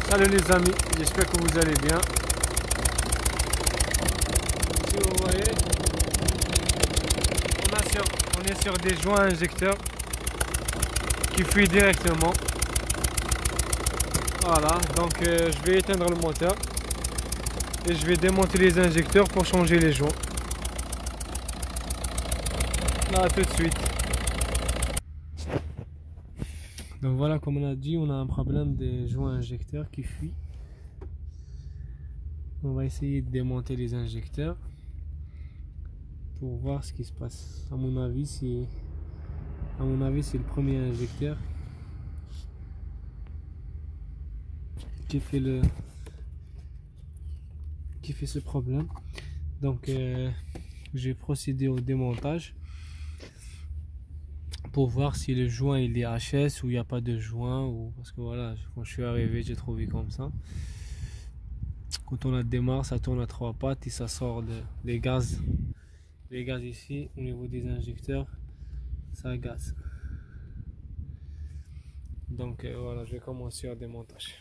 Salut les amis, j'espère que vous allez bien. Si vous voyez, on est sur des joints injecteurs qui fuient directement. Voilà, donc je vais éteindre le moteur et je vais démonter les injecteurs pour changer les joints. Là, tout de suite. Donc voilà, comme on a dit, on a un problème des joints injecteurs qui fuient. On va essayer de démonter les injecteurs pour voir ce qui se passe. À mon avis, c'est le premier injecteur qui fait ce problème. Donc je vais procéder au démontage pour voir si le joint il est HS ou il n'y a pas de joint, ou parce que voilà, quand je suis arrivé j'ai trouvé comme ça. Quand on la démarre, ça tourne à trois pattes et ça sort des gaz. Les gaz ici au niveau des injecteurs, ça gaze. Donc voilà, je vais commencer le démontage.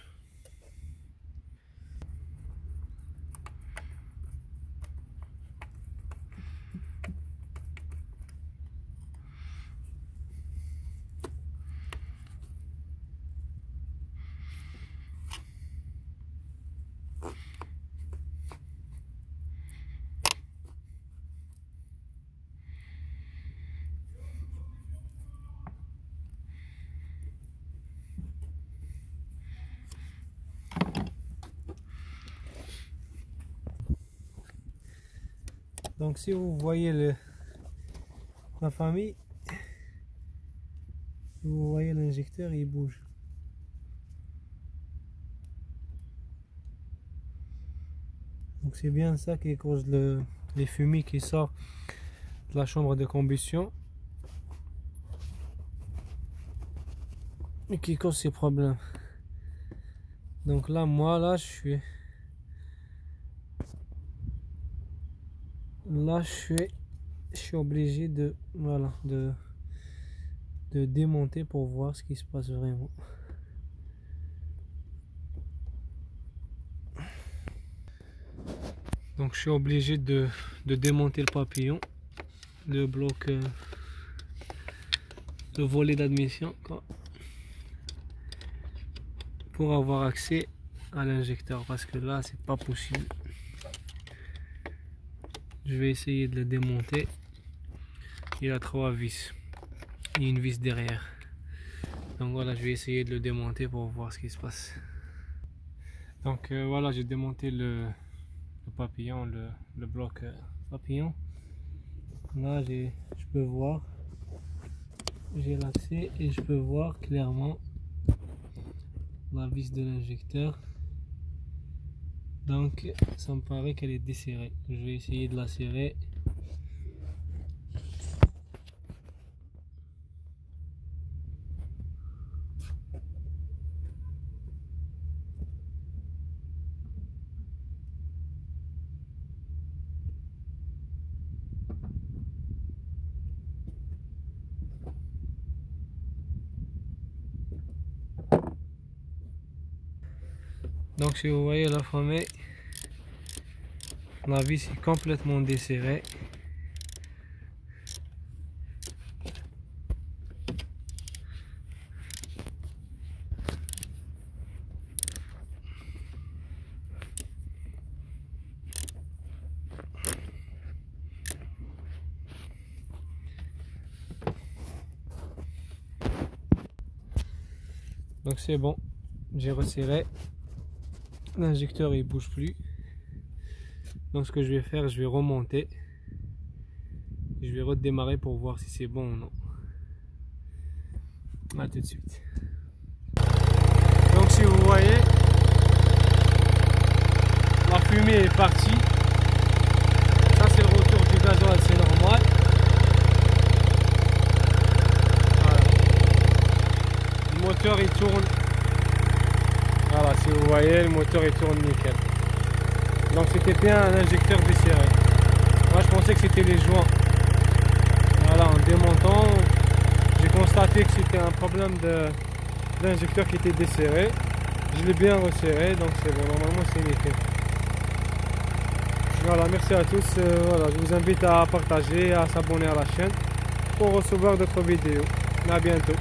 Donc si vous voyez la famille, vous voyez l'injecteur, il bouge. Donc c'est bien ça qui cause les fumées qui sortent de la chambre de combustion et qui cause ces problèmes. Donc là, moi, là, je suis obligé de, voilà, de démonter pour voir ce qui se passe vraiment. Donc je suis obligé de démonter le papillon, le bloc, le volet d'admission, pour avoir accès à l'injecteur, parce que là c'est pas possible. Je vais essayer de le démonter. Il a 3 vis et une vis derrière. Donc voilà, je vais essayer de le démonter pour voir ce qui se passe. Donc voilà, j'ai démonté le papillon, le bloc papillon. Là je peux voir, j'ai l'accès et je peux voir clairement la vis de l'injecteur. Donc ça me paraît qu'elle est desserrée. Je vais essayer de la serrer. Donc si vous voyez la famille, la vis est complètement desserrée. Donc c'est bon, j'ai resserré. L'injecteur il bouge plus. Donc ce que je vais faire, je vais remonter. Je vais redémarrer pour voir si c'est bon ou non. A tout de suite. Donc si vous voyez, la fumée est partie. Ça c'est le retour du gasoil, c'est normal. Voilà. Le moteur il tourne. Voilà, si vous voyez, le moteur il tourne nickel. Donc c'était bien un injecteur desserré. Moi je pensais que c'était les joints. Voilà, en démontant, j'ai constaté que c'était un problème d'injecteur qui était desserré. Je l'ai bien resserré, donc c'est bon, normalement c'est nickel. Voilà, merci à tous. Voilà, je vous invite à partager, à s'abonner à la chaîne pour recevoir d'autres vidéos. À bientôt.